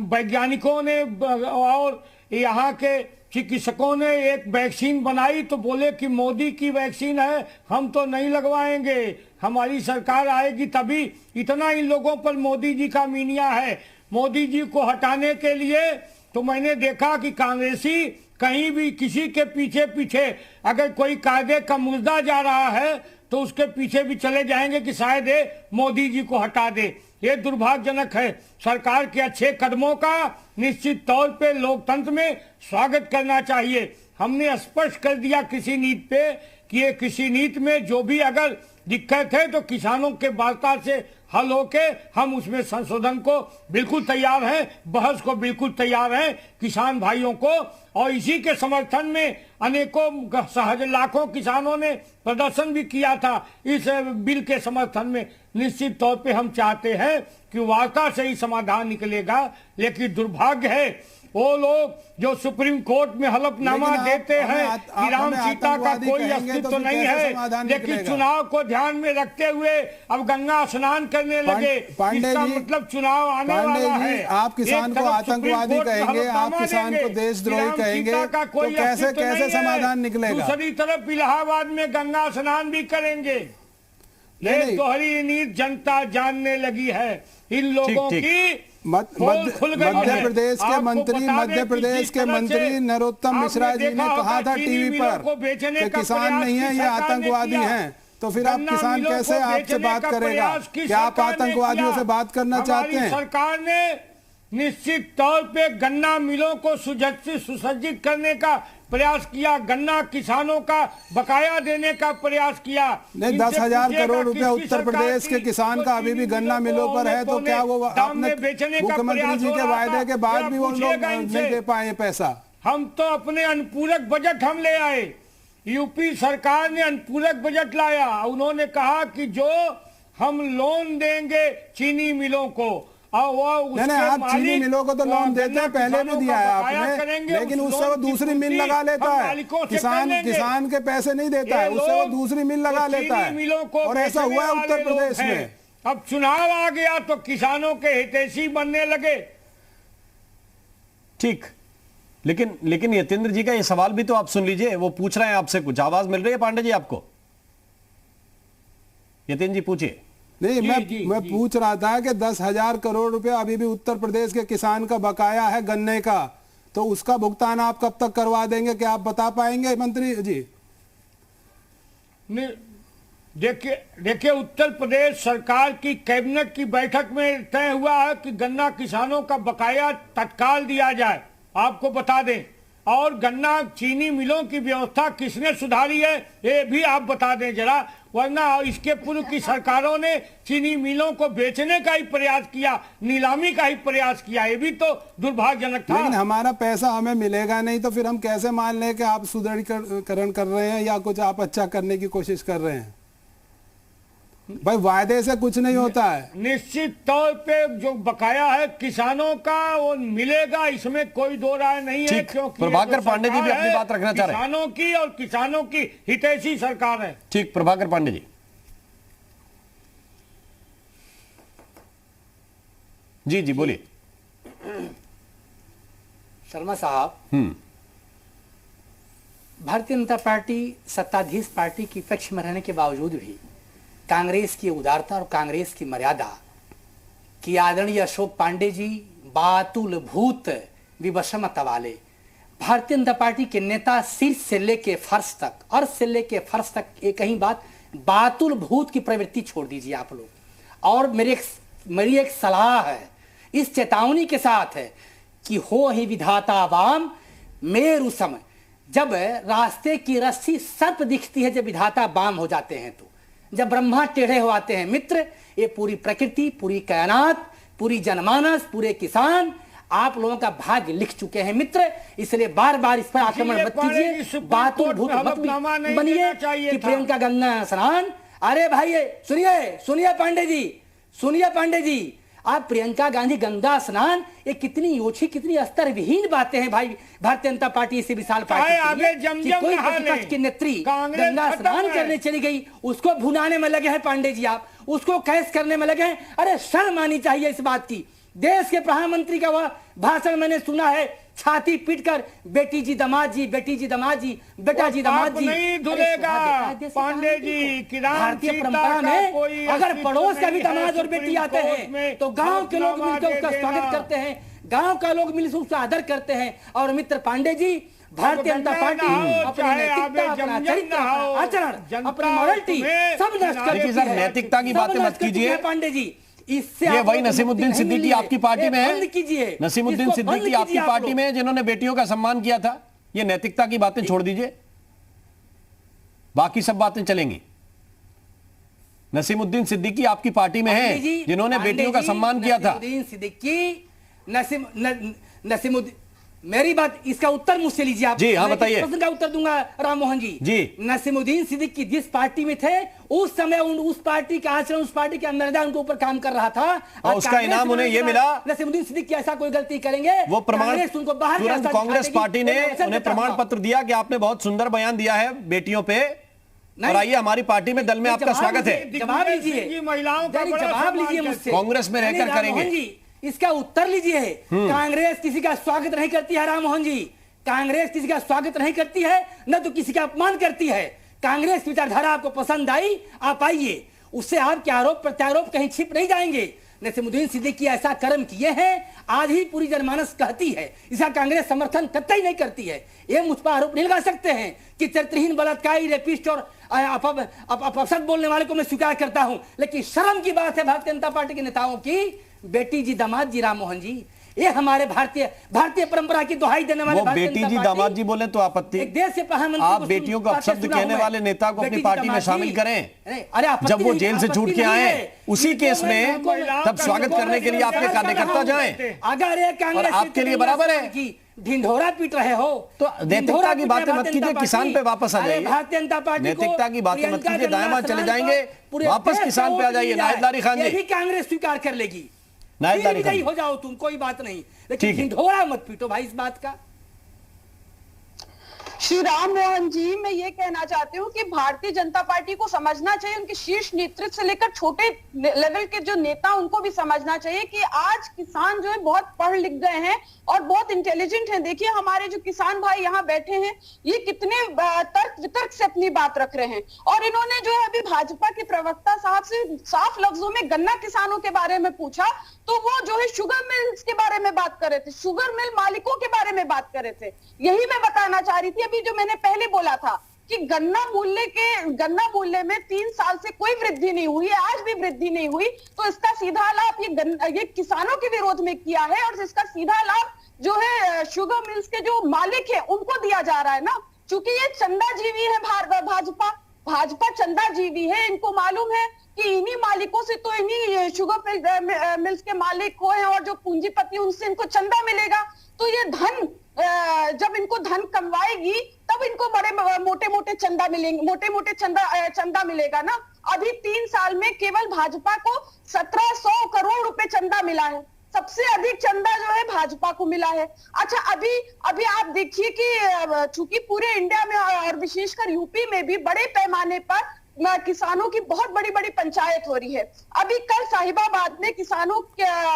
वैज्ञानिकों ने और यहाँ के चिकित्सकों ने एक वैक्सीन बनाई तो बोले कि मोदी की वैक्सीन है, हम तो नहीं लगवाएंगे, हमारी सरकार आएगी तभी। इतना इन लोगों पर मोदी जी का मीनिया है। मोदी जी को हटाने के लिए तो मैंने देखा कि कांग्रेसी कहीं भी किसी के पीछे पीछे अगर कोई कायदे का मुद्दा जा रहा है तो उसके पीछे भी चले जाएंगे कि शायद ये मोदी जी को हटा दे। ये दुर्भाग्यजनक है। सरकार के अच्छे कदमों का निश्चित तौर पे लोकतंत्र में स्वागत करना चाहिए। हमने स्पष्ट कर दिया किसी नीति पे कि ये किसी नीति में जो भी अगर दिक्कत है तो किसानों के वार्ता से हल होके हम उसमें संशोधन को बिल्कुल तैयार हैं, बहस को बिल्कुल तैयार हैं किसान भाइयों को। और इसी के समर्थन में अनेकों लाखों किसानों ने प्रदर्शन भी किया था इस बिल के समर्थन में। निश्चित तौर पे हम चाहते हैं कि वार्ता से ही समाधान निकलेगा। लेकिन दुर्भाग्य है वो लोग जो सुप्रीम कोर्ट में हलफनामा देते हैं कि राम सीता का कोई अस्तित्व नहीं है, लेकिन चुनाव को ध्यान में रखते हुए अब गंगा स्नान करने लगे। इसका मतलब चुनाव आने वाला है। आप किसान को आतंकवादी कहेंगे, आप किसान को देशद्रोही कहेंगे, तो कैसे कैसे समाधान निकलेगा। दूसरी तरफ इलाहाबाद में गंगा स्नान भी करेंगे। ये दोहरी नीति जनता जानने लगी है। इन लोगों की मध्य प्रदेश के मंत्री नरोत्तम मिश्रा जी ने कहा था टीवी पर कि किसान नहीं है, ये आतंकवादी हैं। तो फिर आप किसान कैसे आपसे बात करेगा? क्या आप आतंकवादियों से बात करना चाहते हैं? सरकार ने निश्चित तौर पे गन्ना मिलों को सुसज्जित करने का प्रयास किया, गन्ना किसानों का बकाया देने का प्रयास किया। नहीं, 10,000 करोड़ रुपया उत्तर प्रदेश के किसान का अभी भी गन्ना मिलों पर है, तो क्या वो आपने मुख्यमंत्री जी के वायदे के बाद भी वो लोग नहीं दे पाए पैसा? हम तो अपने अनुपूरक बजट हम ले आए। यूपी सरकार ने अनुपूरक बजट लाया। उन्होंने कहा कि जो हम लोन देंगे चीनी मिलों को, नहीं, आप चीनी मिलों को तो लोन देते हैं, पहले भी दिया है आपने, लेकिन उससे वो दूसरी मिल लगा लेता है। किसान के पैसे नहीं देता है, उससे वो दूसरी मिल लगा लेता है। और ऐसा हुआ है उत्तर प्रदेश में। अब चुनाव आ गया तो किसानों के हितैषी बनने लगे। ठीक, लेकिन यतेंद्र जी का ये सवाल भी तो आप सुन लीजिए। वो पूछ रहे हैं आपसे, कुछ आवाज मिल रही है पांडे जी आपको? यतेंद्र जी पूछिए। नहीं, मैं पूछ रहा था कि 10,000 करोड़ रुपया अभी भी उत्तर प्रदेश के किसान का बकाया है गन्ने का, तो उसका भुगतान आप कब तक करवा देंगे? क्या आप बता पाएंगे मंत्री जी? देखिए उत्तर प्रदेश सरकार की कैबिनेट की बैठक में तय हुआ है कि गन्ना किसानों का बकाया तत्काल दिया जाए। आपको बता दें, और गन्ना चीनी मिलों की व्यवस्था किसने सुधारी है ये भी आप बता दें जरा, वरना इसके पूर्व की सरकारों ने चीनी मिलों को बेचने का ही प्रयास किया, नीलामी का ही प्रयास किया। ये भी तो दुर्भाग्यजनक था। लेकिन हमारा पैसा हमें मिलेगा नहीं, तो फिर हम कैसे मान लें कि आप सुदृढ़ीकरण कर रहे हैं या कुछ आप अच्छा करने की कोशिश कर रहे हैं? भाई वायदे से कुछ नहीं होता है। निश्चित तौर पे जो बकाया है किसानों का वो मिलेगा, इसमें कोई दो राय नहीं है। क्योंकि प्रभाकर पांडे जी भी अपनी बात रखना चाह रहे हैं। किसानों की और किसानों की हितैषी सरकार है। ठीक, प्रभाकर पांडे जी। जी बोलिए। शर्मा साहब, भारतीय जनता पार्टी सत्ताधीश पार्टी की पक्ष में रहने के बावजूद भी कांग्रेस की उदारता और कांग्रेस की मर्यादा कि आदरणीय अशोक पांडे जी बातुल भूत विवशम तवाले, भारतीय जनता पार्टी के नेता शीर्ष से लेके फर्श तक, अर्श से लेके फर्श तक एक ही बात, बातुल भूत की प्रवृत्ति छोड़ दीजिए आप लोग। और मेरी एक सलाह है, इस चेतावनी के साथ है कि हो ही विधाता वाम मेरु सम, जब रास्ते की रस्सी सर्प दिखती है, जब विधाता बाम हो जाते हैं, तो जब ब्रह्मा टेढ़े हो आते हैं मित्र, ये पूरी प्रकृति, पूरी कायनात, पूरी जनमानस, पूरे किसान आप लोगों का भाग्य लिख चुके हैं मित्र। इसलिए बार बार इस पर आक्रमण मत कीजिए, बातों भूत मत बनिए कि प्रियंका गंगा स्नान। अरे भाई सुनिए पांडे जी, सुनिए पांडे जी, आप प्रियंका गांधी गंगा स्नान, ये कितनी ओछी, कितनी अस्तर विहीन बातें हैं भाई भारतीय जनता पार्टी से विशाल पार्टी कि कोई प्रतिपक्ष की नेत्री गंगा स्नान करने चली गई, उसको भुनाने में लगे हैं पांडे जी, आप उसको कैस करने में लगे हैं। अरे शर्म आनी चाहिए इस बात की। देश के प्रधानमंत्री का वह भाषण मैंने सुना है, छाती पीटकर बेटी जी दामाद जी, बेटी जी दामाद जी, बेटा जी दामाद जी। नहीं धुलेगा पांडे जी, भारतीय परंपरा में अगर पड़ोस का भी दामाद और बेटी आते हैं तो गांव के लोग मिलकर उसका स्वागत करते हैं, गांव का लोग मिलकर उसका आदर करते हैं। और मित्र पांडे जी, भारतीय जनता पार्टी अपनी नैतिकता, अपना चरित्र, अपना आचरण, अपनी मॉरलिटी सब नष्ट कर देखिए सर, नैतिकता की बातें मत कीजिए पांडे जी। इससे ये वही नसीमुद्दीन सिद्दीकी आपकी पार्टी में है, बंद कीजिए, नसीमुद्दीन सिद्दीकी आपकी पार्टी में है जिन्होंने बेटियों का सम्मान किया था। ये नैतिकता की बातें छोड़ दीजिए, बाकी सब बातें चलेंगी। नसीमुद्दीन सिद्दीकी आपकी पार्टी में है जिन्होंने बेटियों का सम्मान किया था। नसीमुद्दीन सिद्दीकी, नसीमुद्दीन, मेरी बात, इसका उत्तर मुझसे लीजिए आप। जी हाँ, बताइए। प्रश्न का उत्तर दूंगा राम मोहन जी। जी, नसीमुद्दीन सिद्दीकी जिस पार्टी में थे उस समय उस पार्टी का आचरण, उस पार्टी का मर्यादा उनके ऊपर काम कर रहा था और उसका इनाम उन्हें ये मिला। नसीमुद्दीन सिद्दीकी ऐसा कोई गलती करेंगे वो प्रमाण, तुरंत कांग्रेस पार्टी ने उन्हें प्रमाण पत्र दिया कि आपने बहुत सुंदर बयान दिया है बेटियों पे, और आइए हमारी पार्टी में, दल में आपका स्वागत है। जवाब लीजिए, महिलाओं का जवाब लीजिए मुझसे, कांग्रेस में रहकर करेंगे। इसका उत्तर लीजिए। कांग्रेस किसी का स्वागत नहीं करती है राम मोहन जी, कांग्रेस किसी का स्वागत नहीं करती है, न तो किसी का अपमान करती है। कांग्रेस की विचारधारा आपको पसंद आई, आप आइए, उससे आपके आरोप प्रत्यारोप कहीं छिप नहीं जाएंगे। नसीमुद्दीन सिद्दीकी ऐसा कर्म किए हैं, आज ही पूरी जनमानस कहती है, इसका कांग्रेस समर्थन कतई नहीं करती है। ये मुझ पर आरोप नहीं लगा सकते हैं कि चरित्रहीन, बलात्कारी, रेपिस्ट और अपशब्द बोलने वाले को मैं स्वीकार करता हूं, लेकिन शर्म की बात है भारतीय जनता पार्टी के नेताओं की, बेटी जी दामाद जी, राम मोहन जी, ये हमारे भारतीय परंपरा की दुहाई देने वाले, वो बेटी जी दामाद जी बोले तो आपत्ति, एक देश के प्रधानमंत्री आप बेटियों को अपशब्द कहने वाले नेता को अपनी पार्टी में शामिल करें। जब वो जेल से छूट के आए उसी केस में, तब स्वागत करने के लिए आपके कार्यकर्ता जाएं, अगर ये कांग्रेस आपके लिए बराबर है। ढिंढोरा पीट रहे हो तो नैतिकता की बातें मत कीजिए, किसान पे वापस आ जाइए। भारतीय जनता पार्टी नैतिकता की बातें मत कीजिए, दाएं चले जाएंगे, वापस किसान पे आ जाइए। नाहिदलारी खान जी, कांग्रेस स्वीकार कर लेगी, नाहिदलारी खान हो जाओ तुम, कोई बात नहीं, लेकिन ढिंढोरा मत पीटो भाई इस बात का। श्री राम मोहन जी, मैं ये कहना चाहती हूँ कि भारतीय जनता पार्टी को समझना चाहिए, उनके शीर्ष नेतृत्व से लेकर छोटे लेवल के जो नेता, उनको भी समझना चाहिए कि आज किसान जो है बहुत पढ़ लिख गए हैं और बहुत इंटेलिजेंट हैं। देखिए हमारे जो किसान भाई यहाँ बैठे हैं, ये कितने तर्क वितर्क से अपनी बात रख रहे हैं। और इन्होंने जो है अभी भाजपा के प्रवक्ता साहब से साफ लफ्जों में गन्ना किसानों के बारे में पूछा, तो वो जो है शुगर मिल्स के बारे में बात कर रहे थे, शुगर मिल मालिकों के बारे में बात कर रहे थे। यही मैं बताना चाह रही थी अभी, जो मैंने पहले बोला था कि गन्ना मूल्य में 3 साल से कोई वृद्धि नहीं हुई है, आज भी वृद्धि नहीं हुई, तो इसका सीधा लाभ ये किसानों के विरोध में किया है, और इसका सीधा लाभ जो है शुगर मिल्स के जो मालिक है उनको दिया जा रहा है ना। चूंकि ये चंदाजीवी है, भाजपा चंदाजीवी है, इनको मालूम है कि इन्हीं मालिकों से तो इन्हीं शुगर मिल्स के मालिक हो हैं, और जो पूंजीपति उनसे इनको चंदा मिलेगा। तो ये धन, जब इनको धन कमवाएगी तब इनको बड़े मोटे मोटे चंदा मिलेगा ना। अभी 3 साल में केवल भाजपा को 1700 करोड़ रुपए चंदा मिला है, सबसे अधिक चंदा जो है भाजपा को मिला है। अच्छा, अभी आप देखिए कि चूंकि पूरे इंडिया में और विशेषकर यूपी में भी बड़े पैमाने पर किसानों की बहुत बड़ी बड़ी पंचायत हो रही है। अभी कल साहिबाबाद में किसानों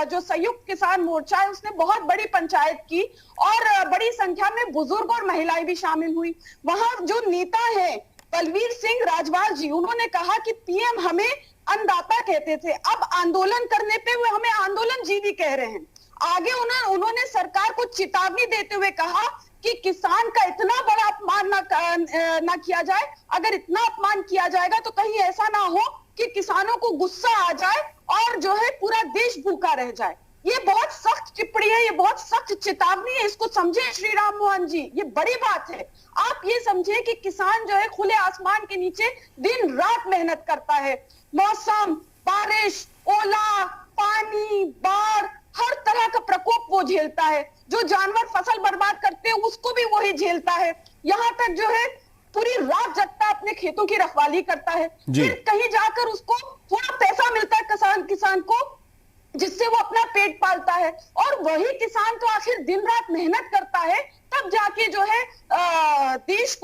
जो संयुक्त किसान मोर्चा है उसने बहुत बड़ी पंचायत की, और बड़ी संख्या में बुजुर्ग और महिलाएं भी शामिल हुई। वहां जो नेता है बलवीर सिंह राजवाल जी, उन्होंने कहा कि पीएम हमें अन्नदाता कहते थे, अब आंदोलन करने पे वो हमें आंदोलन जीवी कह रहे हैं। आगे उन्होंने सरकार को चेतावनी देते हुए कहा कि किसान का इतना बड़ा अपमान ना किया जाए, अगर इतना अपमान किया जाएगा तो कहीं ऐसा ना हो कि किसानों को गुस्सा आ जाए और जो है पूरा देश भूखा रह जाए। ये बहुत सख्त टिप्पणी है, ये बहुत सख्त चेतावनी है, इसको समझे श्री राम मोहन जी, ये बड़ी बात है। आप ये समझे कि किसान जो है खुले आसमान के नीचे दिन रात मेहनत करता है, मौसम, बारिश, ओला, पानी, बाढ़, हर तरह का प्रकोप वो झेलता है। जो जानवर फसल बर्बाद करते हैं उसको भी वही झेलता है। यहाँ तक जो है पूरी रात जगता अपने खेतों की रखवाली करता है, फिर कहीं जाकर उसको थोड़ा पैसा मिलता है किसान को, जिससे वो अपना पेट पालता है। और वही किसान तो आखिर दिन रात मेहनत करता है, तब जाके जो है देश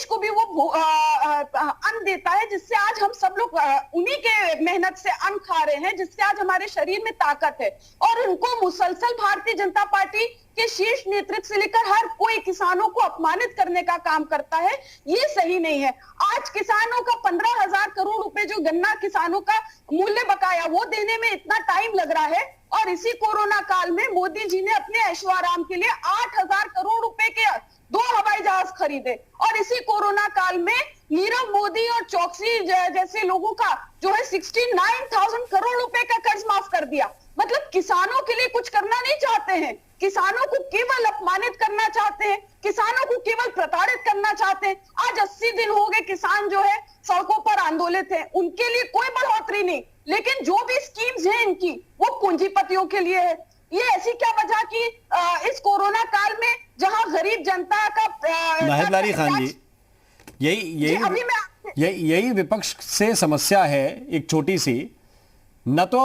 को भी वो अन्न देता है, जिससे आज हम सब लोग उन्हीं के मेहनत से अन्न खा रहे हैं, जिससे आज हमारे शरीर में ताकत है। और इनको मुसलसल भारतीय जनता पार्टी के शीर्ष नेतृत्व से लेकर हर कोई किसानों को अपमानित करने का काम करता है, ये सही नहीं है। आज किसानों का 15,000 करोड़ रुपए जो गन्ना किसानों का मूल्य बकाया वो देने में इतना टाइम लग रहा है, और इसी कोरोना काल में मोदी जी ने अपने ऐशोआराम के लिए 8,000 करोड़ रुपए के 2 हवाई जहाज खरीदे, और इसी कोरोना काल में नीरव मोदी और चौकसी जैसे लोगों का जो है 69,000 करोड़ रुपए का कर्ज माफ कर दिया। मतलब किसानों के लिए कुछ करना नहीं चाहते हैं, किसानों को केवल अपमानित करना चाहते हैं, किसानों को केवल प्रताड़ित करना चाहते हैं। आज 80 दिन हो गए किसान जो है सड़कों पर आंदोलित हैं, उनके लिए कोई बढ़ोतरी नहीं, लेकिन जो भी स्कीम्स हैं इनकी वो पूंजीपतियों के लिए है। ये ऐसी क्या वजह की इस कोरोना काल में जहां गरीब जनता का नाहिद लारी खान जी, यही विपक्ष से समस्या है एक छोटी सी। न तो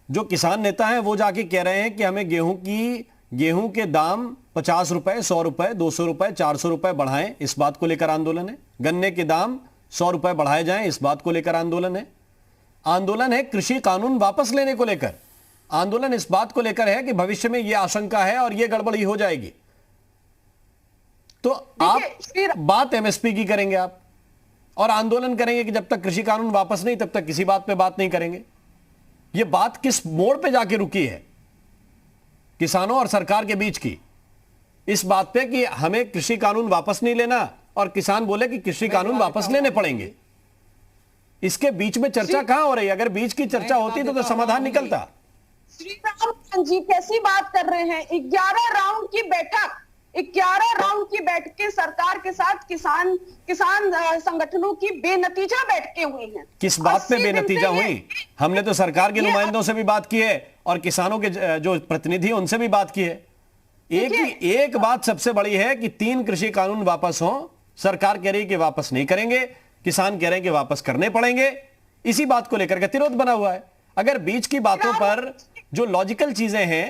जो किसान नेता हैं वो जाके कह रहे हैं कि हमें गेहूं के दाम 50 रुपए, 100 रुपए, 200 रुपए, 400 रुपए बढ़ाएं, इस बात को लेकर आंदोलन है। गन्ने के दाम 100 रुपए बढ़ाए जाएं, इस बात को लेकर आंदोलन है। आंदोलन है कृषि कानून वापस लेने को लेकर। आंदोलन इस बात को लेकर है कि भविष्य में यह आशंका है और यह गड़बड़ी हो जाएगी। तो आप बात एमएसपी की करेंगे आप, और आंदोलन करेंगे कि जब तक कृषि कानून वापस नहीं तब तक किसी बात पे बात नहीं करेंगे। यह बात किस मोड़ पे जाके रुकी है किसानों और सरकार के बीच की, इस बात पे कि हमें कृषि कानून वापस नहीं लेना और किसान बोले कि कृषि कानून वापस लेने पड़ेंगे। इसके बीच में चर्चा कहां हो रही है? अगर बीच की चर्चा होती तो समाधान निकलता। श्री राम जी कैसी बात कर रहे हैं? 11 राउंड की बैठकें सरकार के साथ किसान संगठनों की बेनतीजा बैठकें हुई हैं। किस बात पे बेनतीजा हुई? हमने तो सरकार के नुमाइंदों से भी बात की है और किसानों के जो प्रतिनिधि उनसे भी बात की है। एक बात सबसे बड़ी है कि 3 कृषि कानून वापस हों। सरकार कह रही है कि वापस नहीं करेंगे, किसान कह रहे हैं कि वापस करने पड़ेंगे। इसी बात को लेकर गतिरोध बना हुआ है। अगर बीच की बातों पर जो लॉजिकल चीजें हैं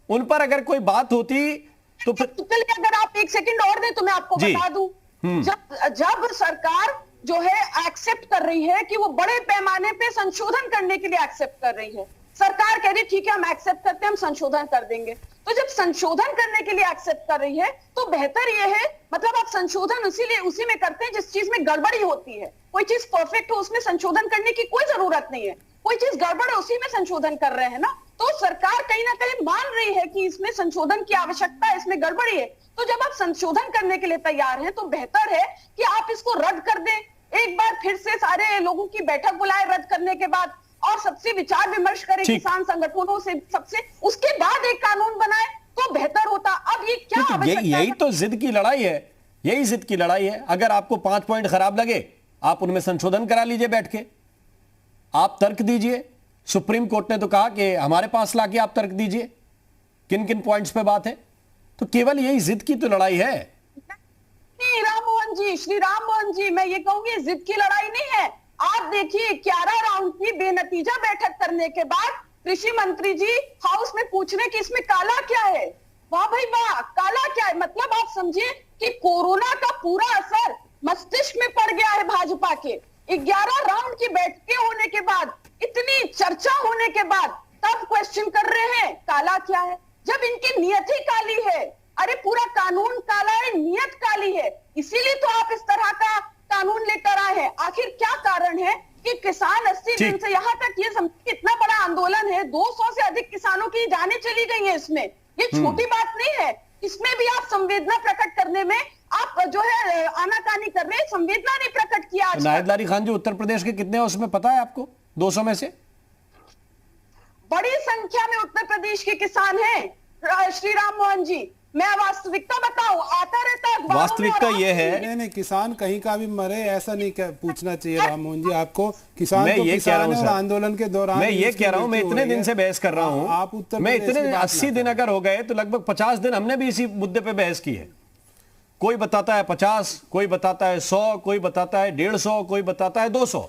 उन पर अगर कोई बात होती तो फिर अगर आप 1 सेकंड और दें तो मैं आपको बता दूं, जब सरकार जो है एक्सेप्ट कर रही है कि वो बड़े पैमाने पे संशोधन करने के लिए एक्सेप्ट कर रही है, सरकार कह रही है ठीक है हम एक्सेप्ट करते हैं, हम संशोधन कर देंगे। तो जब संशोधन करने के लिए एक्सेप्ट कर रही है तो बेहतर यह है, मतलब आप संशोधन उसी में करते हैं जिस चीज में गड़बड़ी होती है। कोई चीज परफेक्ट हो उसमें संशोधन करने की कोई जरूरत नहीं है, कोई चीज गड़बड़ है उसी में संशोधन कर रहे हैं ना। तो सरकार कहीं ना कहीं मान रही है कि इसमें संशोधन की आवश्यकता है, इसमें गड़बड़ी है। तो जब आप संशोधन करने के लिए तैयार हैं तो बेहतर है कि आप इसको रद्द कर दें, एक बार फिर से सारे लोगों की बैठक बुलाए रद्द करने के बाद, और सबसे विचार विमर्श करें किसान संगठनों से सबसे, उसके बाद एक कानून बनाए तो बेहतर होता। अब ये क्या यही तो जिद की लड़ाई है, यही जिद की लड़ाई है। अगर आपको 5 पॉइंट खराब लगे आप उनमें संशोधन करा लीजिए, बैठ के आप तर्क दीजिए। सुप्रीम कोर्ट ने तो कहा कि हमारे पास लाके आप तर्क दीजिए किन किन पॉइंट्स पे बात है। तो केवल यही जिद की तो लड़ाई है। श्री राम मोहन जी मैं ये कहूंगी जिद की लड़ाई नहीं है। आप देखिए 11 राउंड की बेनतीजा बैठक करने के बाद कृषि मंत्री जी हाउस में पूछ रहे कि इसमें काला क्या है। वाह भाई वाह, काला क्या है? मतलब आप समझिए कि कोरोना का पूरा असर मस्तिष्क में पड़ गया है भाजपा के। 11 राउंड की बैठकें होने के बाद, इतनी चर्चा होने के बाद तब क्वेश्चन कर रहे हैं काला क्या है, जब इनकी नियत ही काली है। अरे पूरा कानून काला है, नियत काली है, इसीलिए तो आप इस तरह का कानून लेकर आए हैं। आखिर क्या कारण है कि किसान 80 दिन से, यहाँ तक ये समझिए इतना बड़ा आंदोलन है, 200 से अधिक किसानों की जानें चली गई हैं इसमें। ये छोटी बात नहीं है, इसमें भी आप संवेदना प्रकट करने में आप जो है आनाकानी कर रहे हैं, संवेदना नहीं प्रकट किया। नाहिद लारी खान जी, उत्तर प्रदेश के कितने हैं उसमें पता है आपको? 200 में से बड़ी संख्या में उत्तर प्रदेश के किसान हैं श्री राम मोहन जी। मैं वास्तविकता बताऊं, आता रहता है। वास्तविकता ये है, नहीं, किसान कहीं का भी मरे ऐसा नहीं पूछना चाहिए राम मोहन जी आपको। किसान मैं तो ये कह रहा हूं और आंदोलन के दौरान मैं ये कह रहा हूं, मैं इतने दिन से बहस कर रहा हूं, आप उत्तर मैं प्रदेश इतने की बात 80 दिन अगर हो गए तो लगभग 50 दिन हमने भी इसी मुद्दे पे बहस की है। कोई बताता है 50, कोई बताता है 100, कोई बताता है 150, कोई बताता है 200।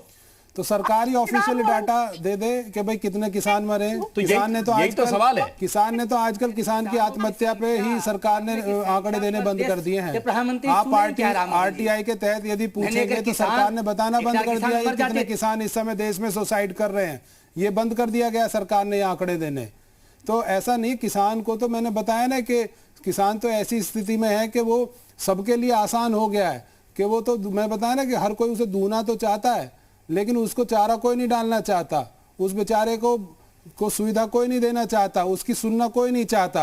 तो सरकारी ऑफिशियल डाटा दे दे कि भाई कितने किसान मरे। तो किसान ने तो यही तो सवाल है। किसान ने तो आजकल किसान की आत्महत्या पे ही सरकार ने आंकड़े देने बंद कर दिए हैं। आप आरटीआई के तहत यदि पूछेंगे तो सरकार ने बताना बंद कर दिया है कितने किसान इस समय देश में सुसाइड कर रहे हैं। ये बंद कर दिया गया सरकार ने आंकड़े देने। तो ऐसा नहीं, किसान को तो मैंने बताया ना कि किसान तो ऐसी स्थिति में है कि वो सबके लिए आसान हो गया है कि वो तो मैं बताया ना कि हर कोई उसे दूना तो चाहता है, लेकिन उसको चारा कोई नहीं डालना चाहता, उस बेचारे को सुविधा कोई नहीं देना चाहता, उसकी सुनना कोई नहीं चाहता।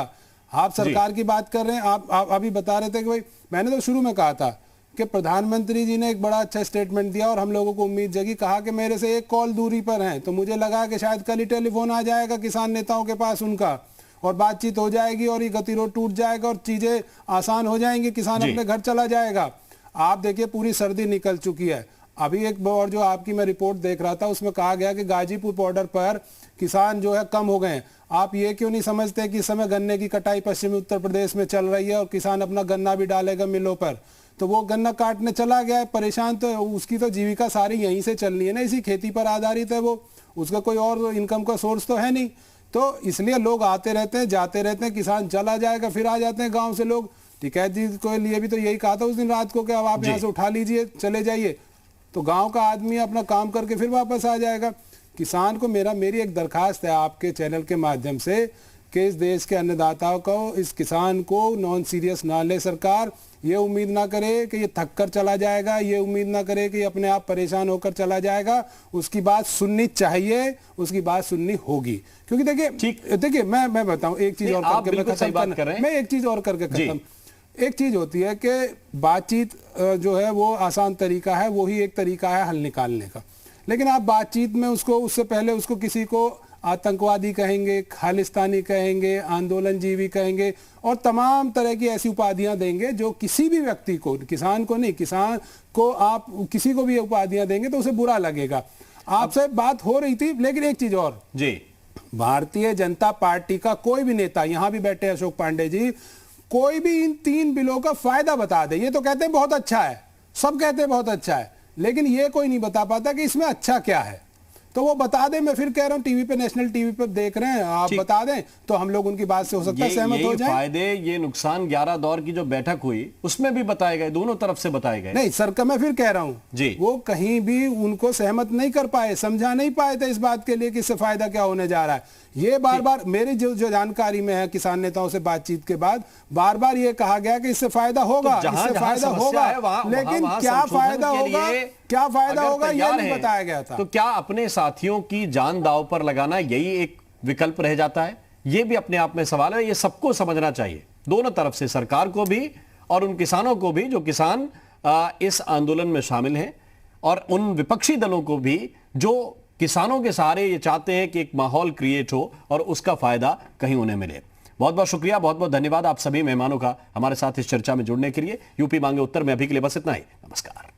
आप सरकार की बात कर रहे हैं, आप अभी बता रहे थे कि भाई मैंने तो शुरू में कहा था कि प्रधानमंत्री जी ने एक बड़ा अच्छा स्टेटमेंट दिया और हम लोगों को उम्मीद जगी, कहा कि मेरे से एक कॉल दूरी पर हैं। तो मुझे लगा कि शायद कल ही टेलीफोन आ जाएगा किसान नेताओं के पास उनका और बातचीत हो जाएगी और ये गतिरोध टूट जाएगा और चीजें आसान हो जाएंगी, किसान अपने घर चला जाएगा। आप देखिए पूरी सर्दी निकल चुकी है। अभी एक और जो आपकी मैं रिपोर्ट देख रहा था उसमें कहा गया कि गाजीपुर बॉर्डर पर किसान जो है कम हो गए हैं। आप ये क्यों नहीं समझते कि इस समय गन्ने की कटाई पश्चिमी उत्तर प्रदेश में चल रही है और किसान अपना गन्ना भी डालेगा मिलों पर, तो वो गन्ना काटने चला गया है परेशान, तो उसकी तो जीविका सारी यहीं से चलनी है ना, इसी खेती पर आधारित है वो, उसका कोई और इनकम का सोर्स तो है नहीं। तो इसलिए लोग आते रहते हैं जाते रहते हैं, किसान चला जाएगा फिर आ जाते हैं गाँव से लोग। टिकैत जी के लिए भी तो यही कहा था उस दिन रात को कि अब आप यहाँ से उठा लीजिए चले जाइए, तो गांव का आदमी अपना काम करके फिर वापस आ जाएगा। किसान को मेरी एक दरखास्त है आपके चैनल के माध्यम से कि इस देश के अन्नदाताओं को, इस किसान को नॉन सीरियस ना ले सरकार। ये उम्मीद ना करे कि ये थक कर चला जाएगा, ये उम्मीद ना करे कि अपने आप परेशान होकर चला जाएगा। उसकी बात सुननी चाहिए, उसकी बात सुननी होगी। क्योंकि देखिए मैं बताऊं एक चीज और करके मैं खत्म करना, मैं एक चीज और करके खत्म। एक चीज होती है कि बातचीत जो है वो आसान तरीका है, वो ही एक तरीका है हल निकालने का। लेकिन आप बातचीत में उससे पहले उसको किसी को आतंकवादी कहेंगे, खालिस्तानी कहेंगे, आंदोलनजीवी कहेंगे और तमाम तरह की ऐसी उपाधियां देंगे जो किसी भी व्यक्ति को, किसान को नहीं, किसान को आप किसी को भी उपाधियां देंगे तो उसे बुरा लगेगा। आपसे बात हो रही थी, लेकिन एक चीज और जी, भारतीय जनता पार्टी का कोई भी नेता, यहां भी बैठे अशोक पांडे जी, कोई भी इन 3 बिलों का फायदा बता दे। ये तो कहते हैं बहुत अच्छा है, सब कहते हैं बहुत अच्छा है, लेकिन ये कोई नहीं बता पाता कि इसमें अच्छा क्या है। तो वो बता दें, मैं फिर कह रहा हूं टीवी पे, नेशनल टीवी पे देख रहे हैं, आप बता दें तो हम लोग उनकी बात से हो सकता है सहमत हो जाए। फायदे, ये नुकसान 11 दौर की जो बैठक हुई उसमें भी बताए गए, दोनों तरफ से बताए गए। नहीं सर का मैं फिर कह रहा हूं जी, वो कहीं भी उनको सहमत नहीं कर पाए, समझा नहीं पाए थे इस बात के लिए कि इससे फायदा क्या होने जा रहा है। ये बार बार मेरी जो जानकारी में है किसान नेताओं से बातचीत के बाद बार बार ये कहा गया कि इससे फायदा होगा, इससे फायदा होगा, लेकिन क्या फायदा होगा, क्या फायदा होगा ये नहीं बताया गया था। तो क्या अपने साथियों की जान दांव पर लगाना यही एक विकल्प रह जाता है? ये भी अपने आप में सवाल है, ये सबको समझना चाहिए, दोनों तरफ से, सरकार को भी और उन किसानों को भी जो किसान इस आंदोलन में शामिल हैं, और उन विपक्षी दलों को भी जो किसानों के सहारे ये चाहते हैं कि एक माहौल क्रिएट हो और उसका फायदा कहीं उन्हें मिले। बहुत बहुत शुक्रिया, बहुत बहुत धन्यवाद आप सभी मेहमानों का हमारे साथ इस चर्चा में जुड़ने के लिए। यूपी मांगे उत्तर में अभी के लिए बस इतना ही। नमस्कार।